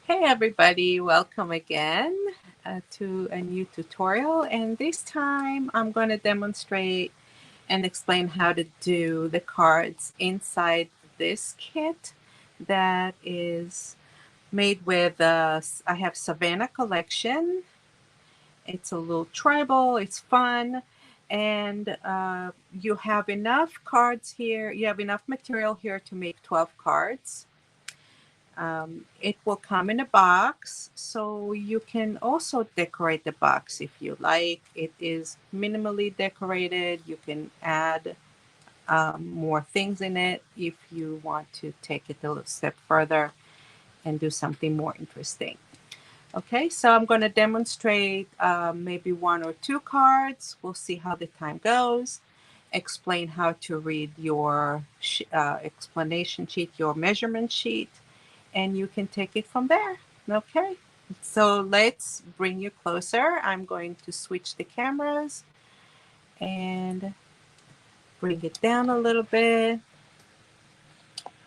Hey everybody, welcome again to a new tutorial, and this time I'm going to demonstrate and explain how to do the cards inside this kit that is made with I have Savana Collection. It's a little tribal, it's fun, and you have enough cards here, you have enough material here to make 12 cards. It will come in a box, so you can also decorate the box if you like. It is minimally decorated. You can add more things in it if you want to take it a little step further and do something more interesting. Okay, so I'm going to demonstrate maybe one or two cards. We'll see how the time goes. Explain how to read your explanation sheet, your measurement sheet, and you can take it from there. Okay, so let's bring you closer. I'm going to switch the cameras and bring it down a little bit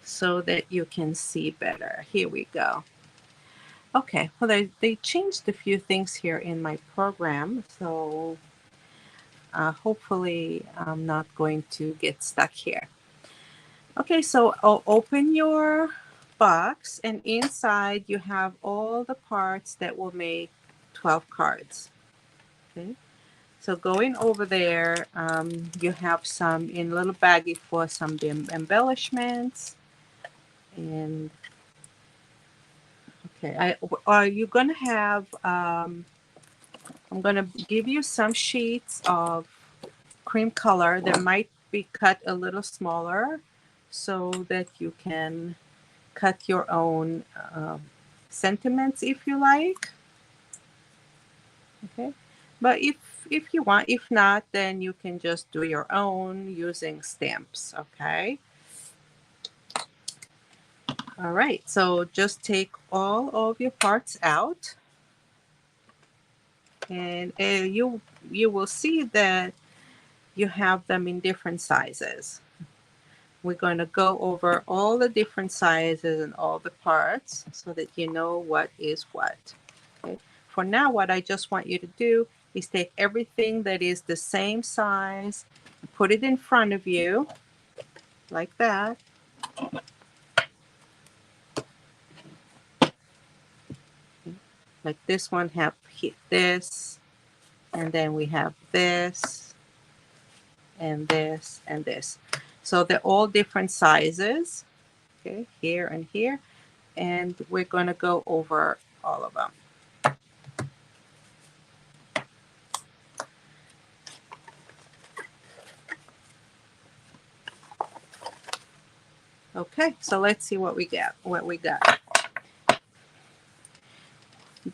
so that you can see better. Here we go. Okay, well, they changed a few things here in my program, so hopefully I'm not going to get stuck here. Okay, so I'll open your box, and inside you have all the parts that will make 12 cards. Okay, so going over there, you have some in little baggie for some embellishments. And okay, are you gonna have? I'm gonna give you some sheets of cream color that might be cut a little smaller, so that you can cut your own sentiments if you like. Okay, but if you want, if not, then you can just do your own using stamps. Okay. All right, so just take all of your parts out, and you will see that you have them in different sizes. We're going to go over all the different sizes and all the parts so that you know what is what. Okay. For now, what I just want you to do is take everything that is the same size, put it in front of you like that. Like this one have this, and then we have this, and this, and this. So they're all different sizes, okay, here and here, and we're going to go over all of them. Okay, so let's see what we got.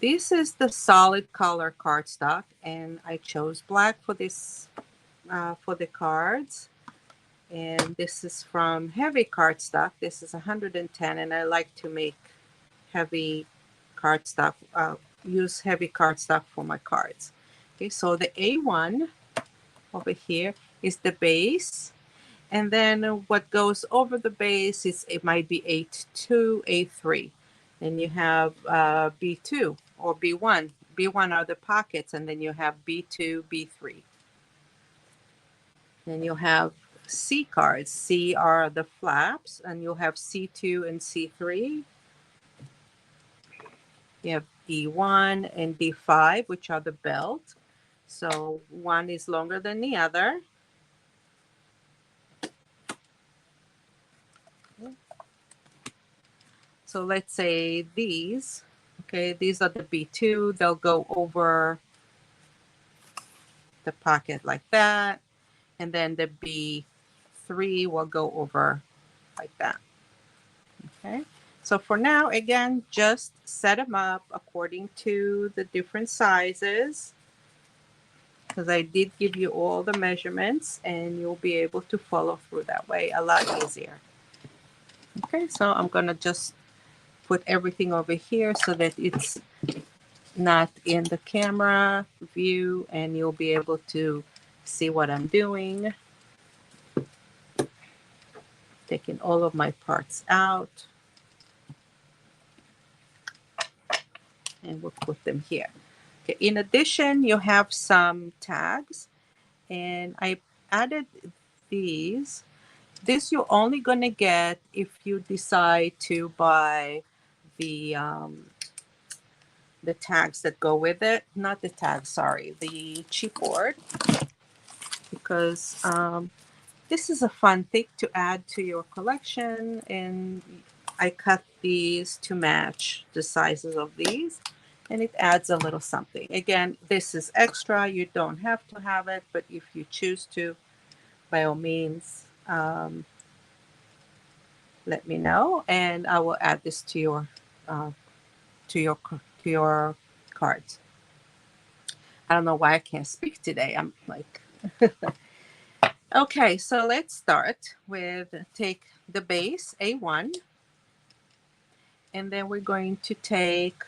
This is the solid color cardstock, and I chose black for this for the cards. And this is from heavy cardstock. This is 110, and I like to make heavy cardstock. Use heavy cardstock for my cards. Okay, so the A1 over here is the base, and then what goes over the base is it might be A2, A3. Then you have B2 or B1. B1 are the pockets, and then you have B2, B3. Then you'll have C cards. C are the flaps, and you'll have C2 and C3. You have D1 and D5, which are the belt. So one is longer than the other. So let's say these, okay, these are the B2. They'll go over the pocket like that. And then the B3 will go over like that. Okay. So for now, again, just set them up according to the different sizes, because I did give you all the measurements, and you'll be able to follow through that way a lot easier. Okay, so I'm going to just put everything over here so that it's not in the camera view, and you'll be able to see what I'm doing. Taking all of my parts out. and we'll put them here. Okay. In addition, you have some tags, and I added these. This you're only gonna get if you decide to buy the tags that go with it. Not the tags, sorry, the chipboard, because this is a fun thing to add to your collection, and I cut these to match the sizes of these, and it adds a little something. Again, this is extra. You don't have to have it, but if you choose to, by all means, let me know, and I will add this to your uh, to your cards. I don't know why I can't speak today. I'm like, okay, so let's start with take the base A1, and then we're going to take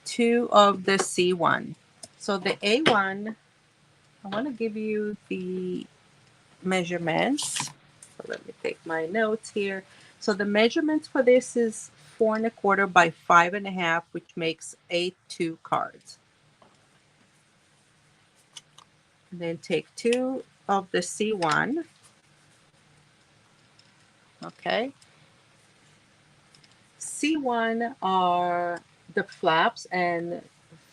two of the C1. So the A1, I want to give you the measurements. So let me take my notes here. So the measurements for this is 4¼ by 5½, which makes A2 cards. And then take two of the C1. Okay. C1 are the flaps, and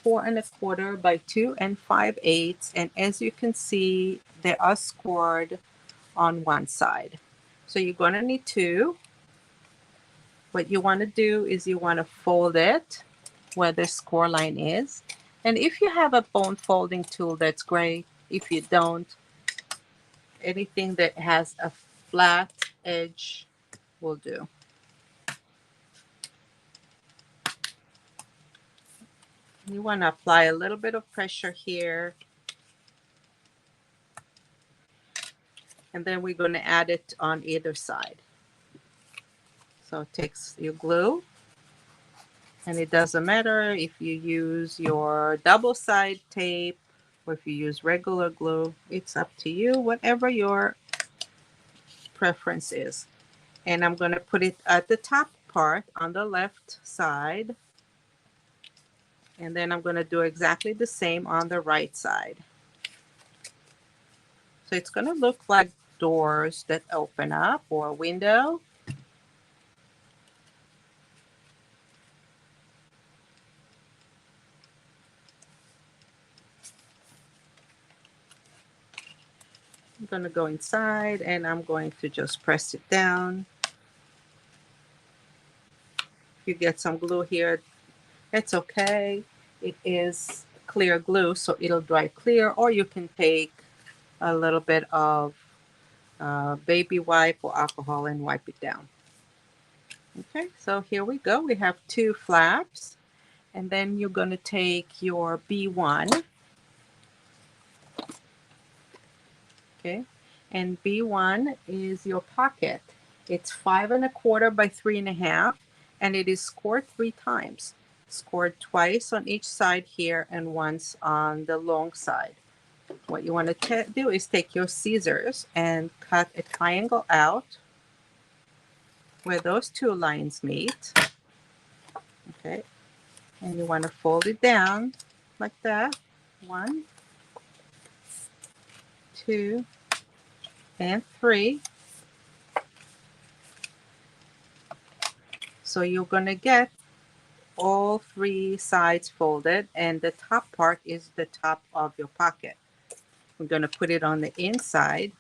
4¼ by 2 5/8. And as you can see, they are scored on one side. So you're going to need two. What you want to do is you want to fold it where the score line is. And if you have a bone folding tool, that's great. If you don't, anything that has a flat edge will do. You want to apply a little bit of pressure here. And then we're going to add it on either side. So it takes your glue. And it doesn't matter if you use your double side tape or if you use regular glue. It's up to you, whatever your preference is. And I'm going to put it at the top part on the left side. And then I'm going to do exactly the same on the right side. So it's going to look like doors that open up, or a window. I'm going to go inside and I'm going to just press it down. If you get some glue here, it's okay. It is clear glue, so it'll dry clear, or you can take a little bit of baby wipe or alcohol and wipe it down. Okay, so here we go. We have two flaps, and then you're going to take your B1. Okay, and B1 is your pocket. It's 5¼ by 3½, and it is scored 3 times. Scored twice on each side here and once on the long side. What you want to do is take your scissors and cut a triangle out where those two lines meet. Okay, and you want to fold it down like that. 1, 2, and 3. So you're going to get all 3 sides folded, and the top part is the top of your pocket. We're going to put it on the inside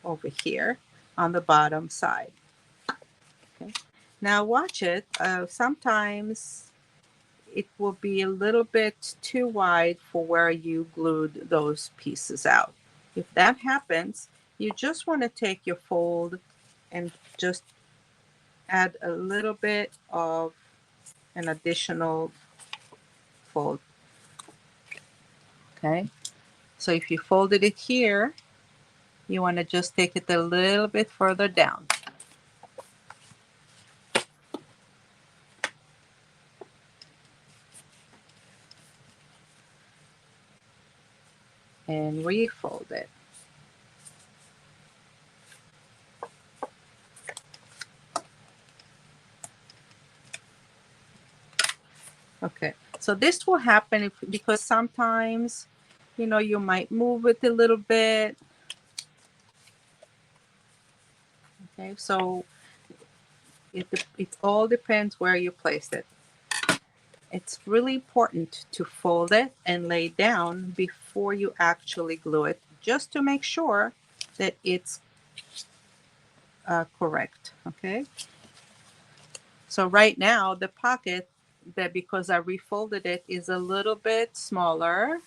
over here on the bottom side. Okay. Now watch it. Sometimes it will be a little bit too wide for where you glued those pieces out. If that happens, you just want to take your fold and just add a little bit of an additional fold. Okay, so if you folded it here, you want to just take it a little bit further down. And refold it. Okay, so this will happen because sometimes, you know, you might move it a little bit. Okay, so it all depends where you place it. It's really important to fold it and lay down before you actually glue it, just to make sure that it's correct. Okay, so right now the pocket, that because I refolded it, is a little bit smaller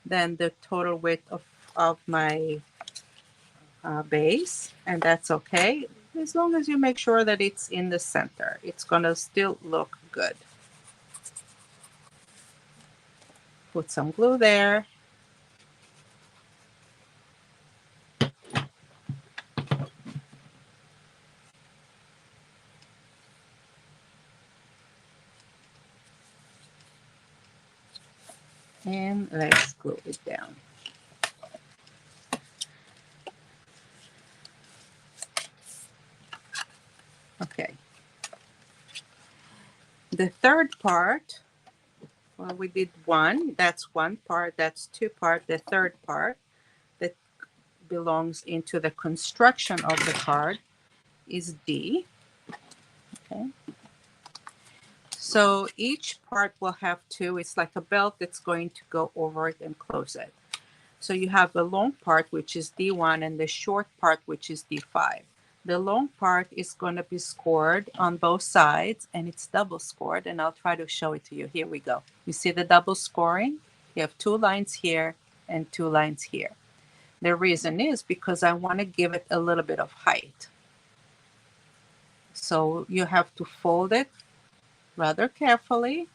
than the total width of my base, and that's okay as long as you make sure that it's in the center. It's gonna still look good. Put some glue there. And let's glue it down. Okay. The third part, well, we did one. That's one part. That's two part. The third part that belongs into the construction of the card is D. Okay. So each part will have two. It's like a belt that's going to go over it and close it. So you have the long part, which is D1, and the short part, which is D5. The long part is going to be scored on both sides, and it's double scored, and I'll try to show it to you. Here we go. You see the double scoring? You have two lines here and two lines here. The reason is because I want to give it a little bit of height. So you have to fold it rather carefully.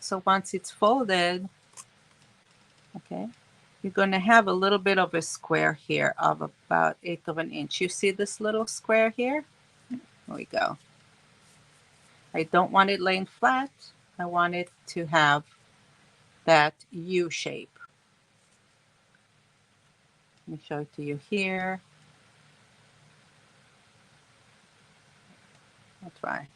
So once it's folded, okay, you're going to have a little bit of a square here of about 1/8 of an inch. You see this little square here? There we go. I don't want it laying flat. I want it to have that U shape. Let me show it to you here. I'll try. I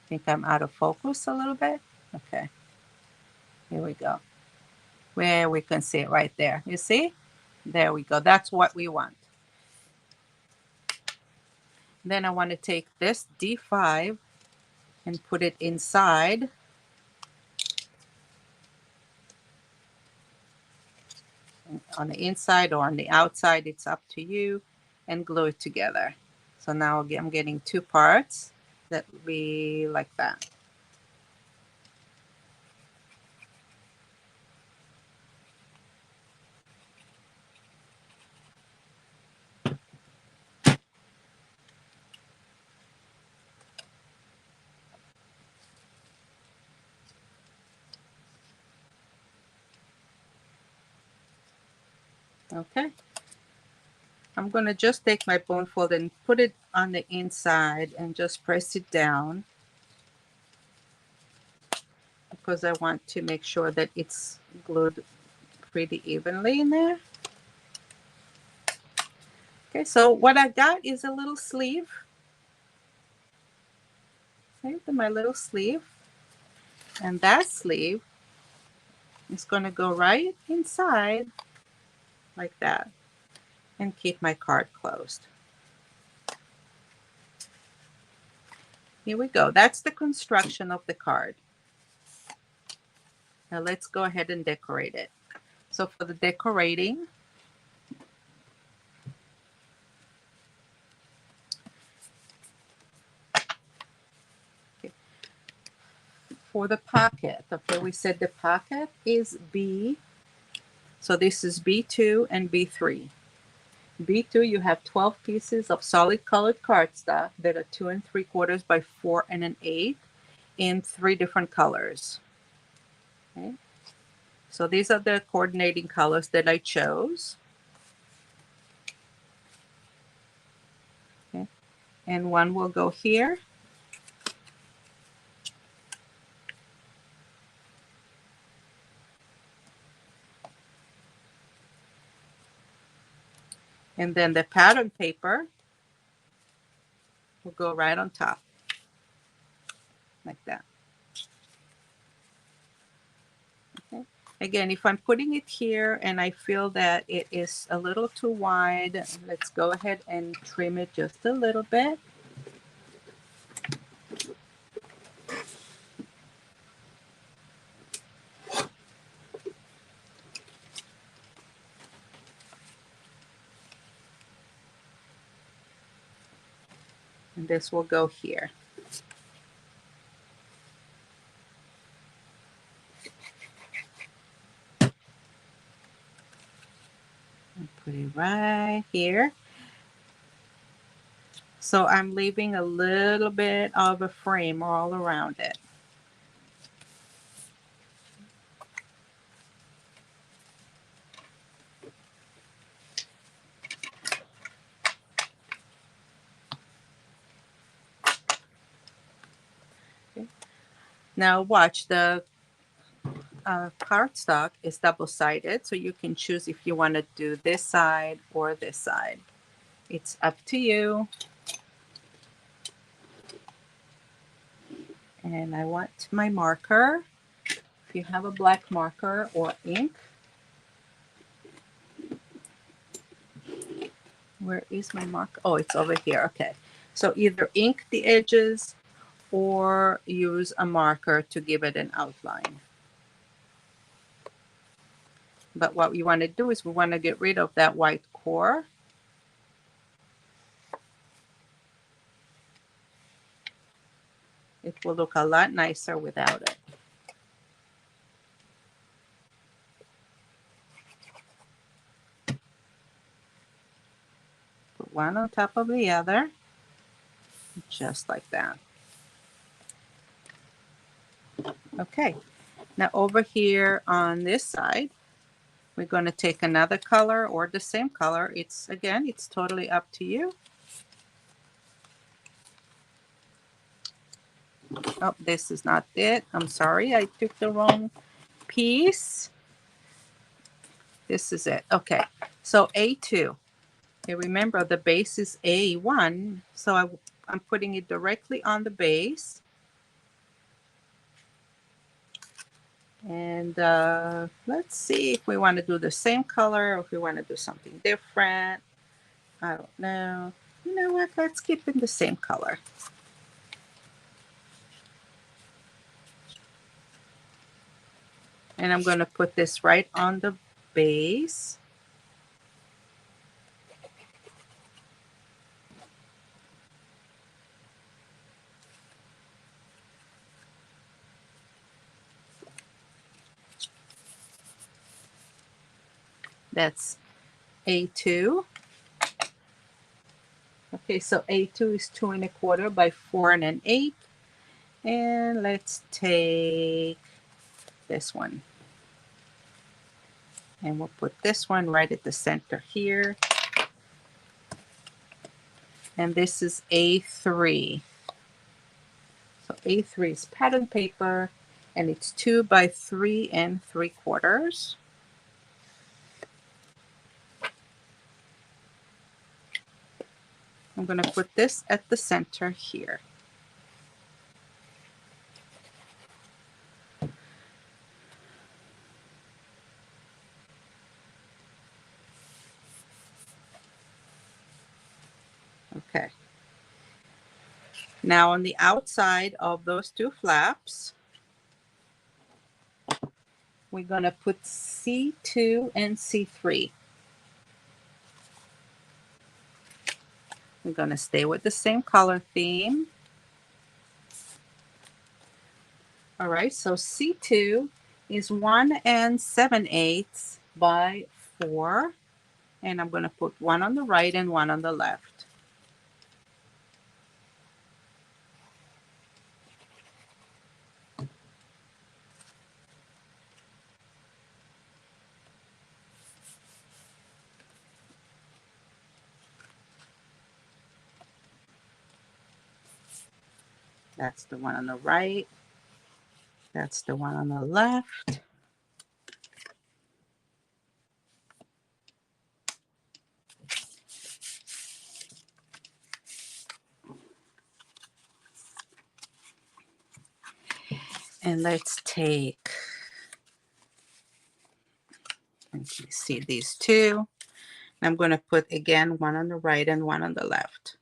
think I'm out of focus a little bit. Okay, here we go. Where we can see it right there. You see? There we go. That's what we want. Then I want to take this D5 and put it inside. On the inside or on the outside, it's up to you, and glue it together. So now I'm getting two parts that will be like that. Okay. I'm going to just take my bone fold and put it on the inside and just press it down, because I want to make sure that it's glued pretty evenly in there. Okay, so what I got is a little sleeve. Okay, my little sleeve. And that sleeve is going to go right inside like that and keep my card closed. Here we go. That's the construction of the card. Now let's go ahead and decorate it. So for the decorating, okay, for the pocket, okay, we said the pocket is B. So this is B2 and B3. B2, you have 12 pieces of solid colored cardstock that are 2 3/4 by 4 1/8 in 3 different colors. Okay. So these are the coordinating colors that I chose. Okay. And one will go here. And then the pattern paper will go right on top, like that. Okay. Again, if I'm putting it here and I feel that it is a little too wide, let's go ahead and trim it just a little bit. And this will go here. And put it right here. So I'm leaving a little bit of a frame all around it. Okay. Now watch, the cardstock is double-sided, so you can choose if you want to do this side or this side. It's up to you. And I want my marker. If you have a black marker or ink, where is my marker? Oh, it's over here. Okay. So either ink the edges or use a marker to give it an outline. But what we want to do is we want to get rid of that white core. It will look a lot nicer without it. Put one on top of the other, just like that. Okay, now over here on this side, we're going to take another color or the same color. It's totally up to you. Oh, this is not it. I'm sorry, I took the wrong piece. This is it. Okay, so A2. Okay, remember the base is A1, so I'm putting it directly on the base. And let's see if we want to do the same color or if we want to do something different. I don't know. You know what? Let's keep it the same color. And I'm going to put this right on the base. That's A2. Okay, so A2 is 2 1/4 by 4 1/8. And let's take this one. And we'll put this one right at the center here. And this is A3. So A3 is pattern paper, and it's 2 by 3 3/4. I'm going to put this at the center here. Okay. Now on the outside of those two flaps, we're going to put C2 and C3. We're going to stay with the same color theme. All right, so C2 is 1 7/8 by 4. And I'm going to put one on the right and one on the left. That's the one on the right. That's the one on the left. And let's take, let me see these two. I'm going to put again one on the right and one on the left.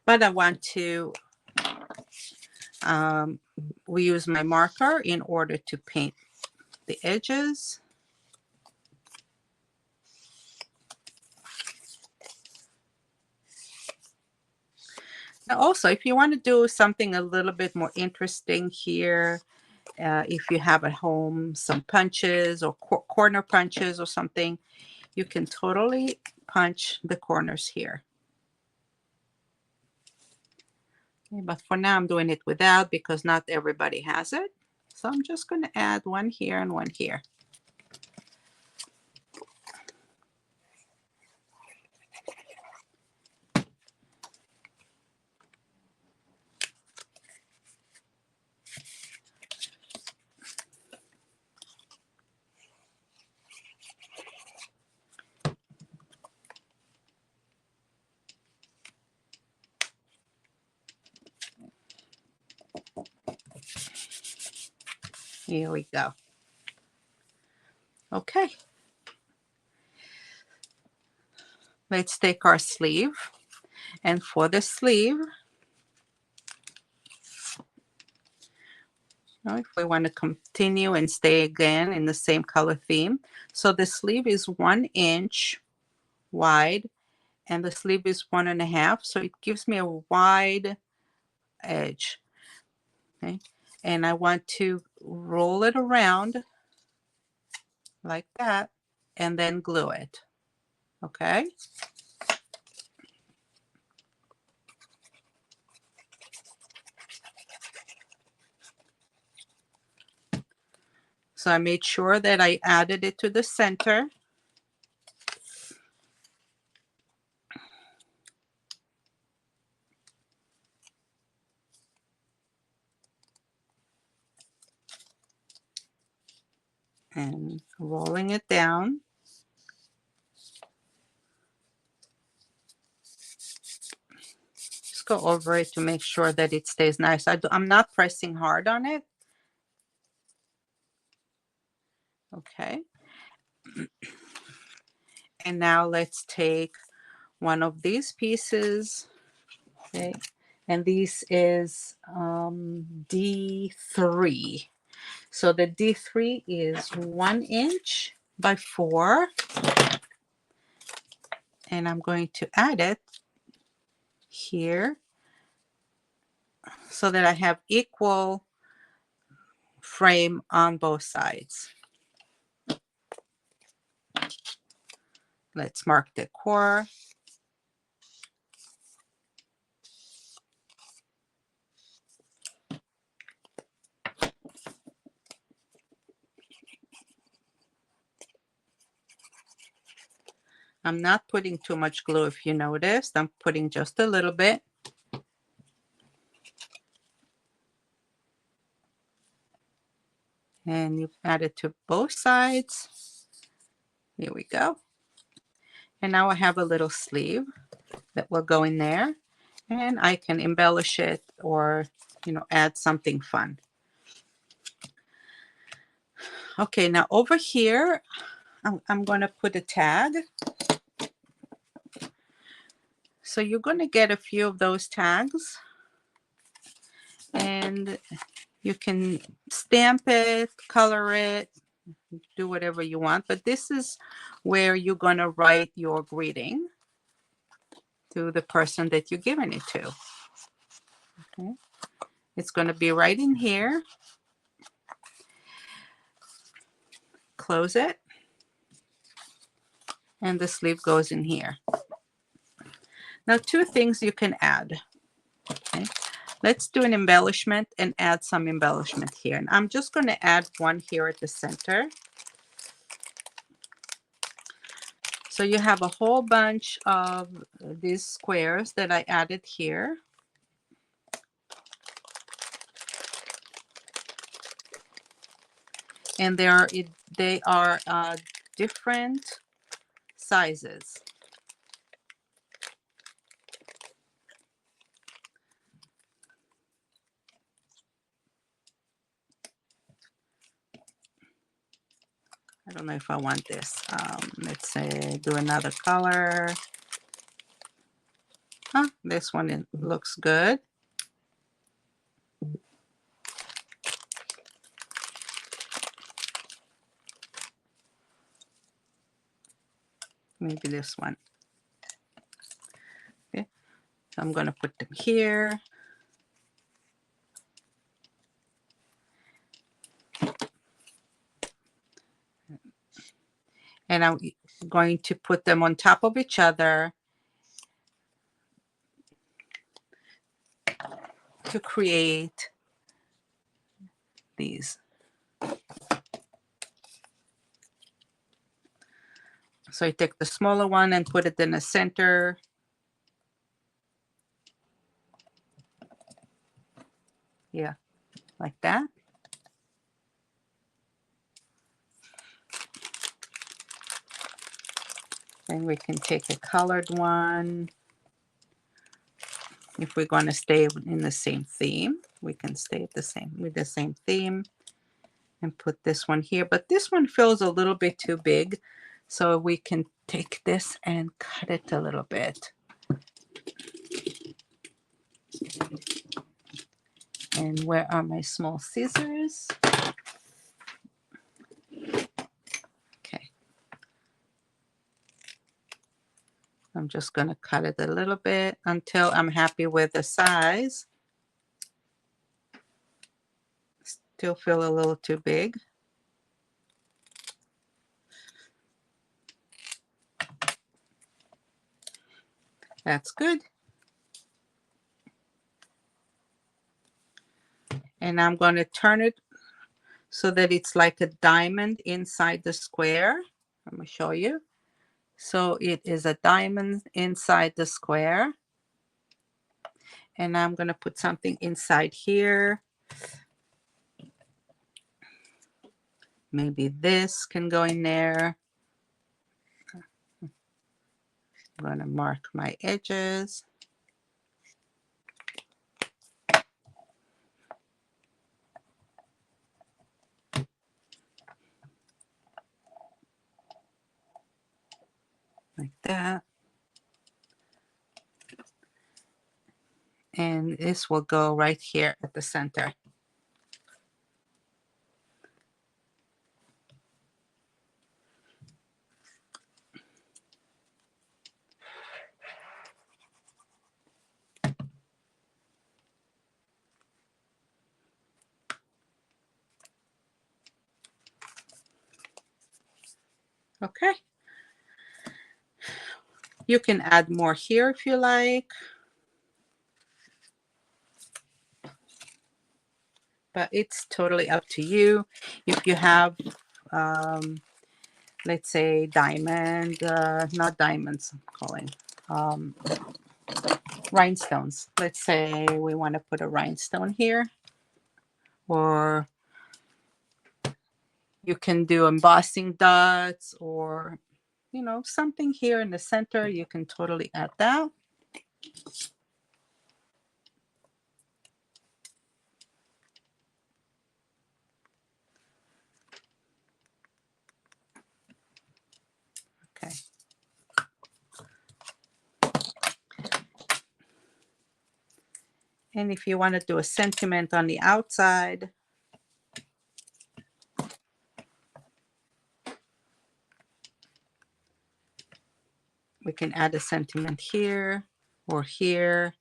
But I want to, we use my marker in order to paint the edges. Now also, if you want to do something a little bit more interesting here, if you have at home some punches or corner punches or something, you can totally punch the corners here. Okay, but for now, I'm doing it without because not everybody has it. So I'm just going to add one here and one here. Here we go. Okay. Let's take our sleeve. And for the sleeve, if we want to continue and stay again in the same color theme. So the sleeve is 1 inch wide and the sleeve is 1.5. So it gives me a wide edge. Okay. And I want to roll it around like that and then glue it. Okay. So I made sure that I added it to the center. And rolling it down. Just go over it to make sure that it stays nice. I'm not pressing hard on it. Okay. And now let's take one of these pieces. Okay. And this is D3. So the D3 is 1 inch by 4. And I'm going to add it here so that I have equal frame on both sides. Let's mark the core. I'm not putting too much glue if you noticed. I'm putting just a little bit. And you add it to both sides. Here we go. And now I have a little sleeve that will go in there. And I can embellish it or, add something fun. Okay, now over here, I'm going to put a tag. So you're going to get a few of those tags. And you can stamp it, color it, do whatever you want. But this is where you're going to write your greeting to the person that you're giving it to. Okay. It's going to be right in here. Close it. And the sleeve goes in here. Now, 2 things you can add. Okay. Let's do an embellishment and add some embellishment here. And I'm just going to add one here at the center. So you have a whole bunch of these squares that I added here. And they are different sizes. don't know if I want this. Let's say do another color. Huh, this one looks good. Maybe this one. Okay, so I'm going to put them here. And I'm going to put them on top of each other to create these. So I take the smaller one and put it in the center. Yeah, like that. Then we can take a colored one. If we're going to stay in the same theme, we can stay with the same theme and put this one here. But this one feels a little bit too big, so we can take this and cut it a little bit. And where are my small scissors? Okay. I'm just going to cut it a little bit until I'm happy with the size. Still feel a little too big. That's good. And I'm going to turn it so that it's like a diamond inside the square. Let me show you. So it is a diamond inside the square. And I'm going to put something inside here. Maybe this can go in there. I'm going to mark my edges. Like that. And this will go right here at the center. Okay. You can add more here if you like. But it's totally up to you. If you have, let's say, diamond, not diamonds, I'm calling, rhinestones. Let's say we want to put a rhinestone here. Or you can do embossing dots or, you know, something here in the center. You can totally add that. Okay. And if you want to do a sentiment on the outside, we can add a sentiment here or here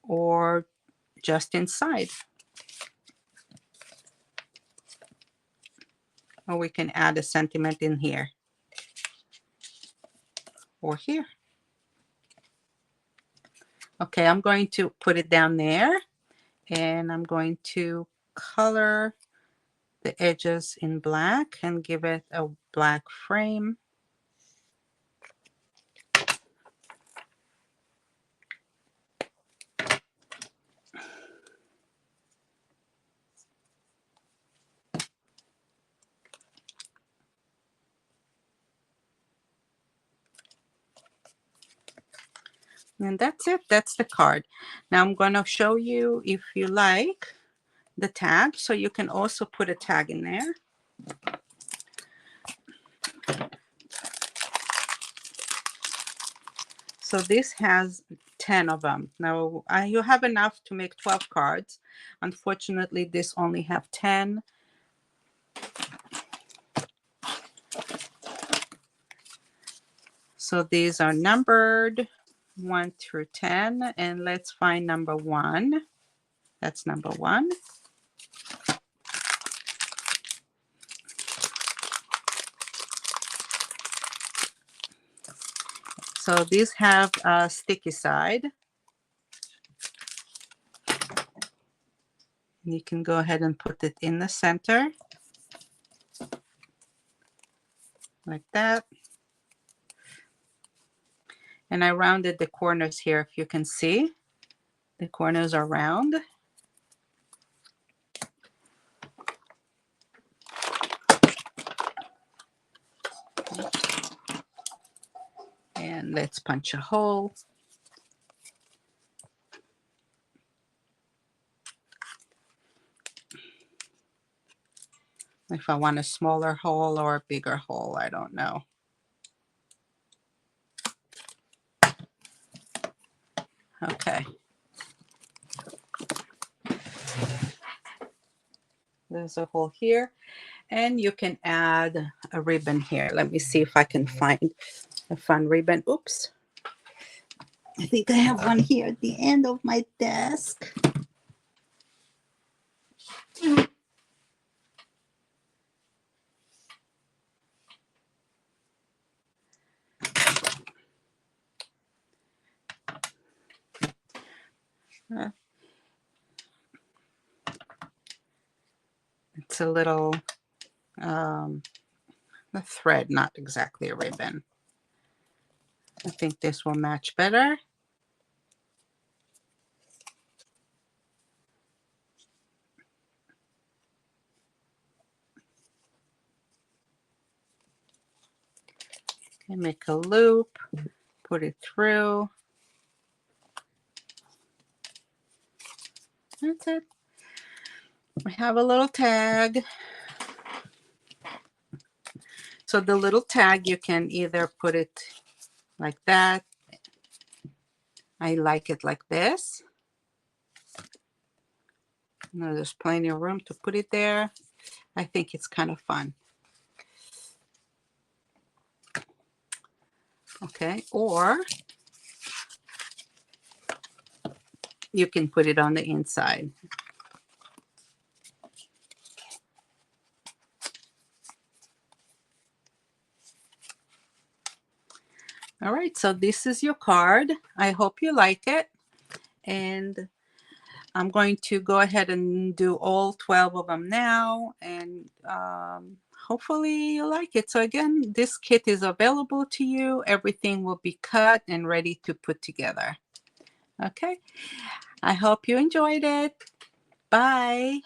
or just inside. Or we can add a sentiment in here or here. Okay, I'm going to put it down there and I'm going to color the edges in black and give it a black frame. And that's it. That's the card. Now I'm going to show you, if you like, the tag. So you can also put a tag in there. So this has 10 of them. Now you have enough to make 12 cards. Unfortunately, this only have 10. So these are numbered 1 through 10, and let's find number 1. That's number 1. So these have a sticky side. You can go ahead and put it in the center like that. And I rounded the corners here, if you can see. The corners are round. And let's punch a hole. If I want a smaller hole or a bigger hole, I don't know. Okay. There's a hole here. And you can add a ribbon here. Let me see if I can find a fun ribbon. Oops. I think I have one here at the end of my desk. It's a little a thread, not exactly a ribbon. I think this will match better. And make a loop, put it through. That's it. We have a little tag. So the little tag, you can either put it like that. I like it like this. No, there's plenty of room to put it there. I think it's kind of fun. Okay, or you can put it on the inside. All right, so this is your card. I hope you like it. And I'm going to go ahead and do all 12 of them now. And hopefully you like it. So again, this kit is available to you. Everything will be cut and ready to put together. Okay, I hope you enjoyed it. Bye.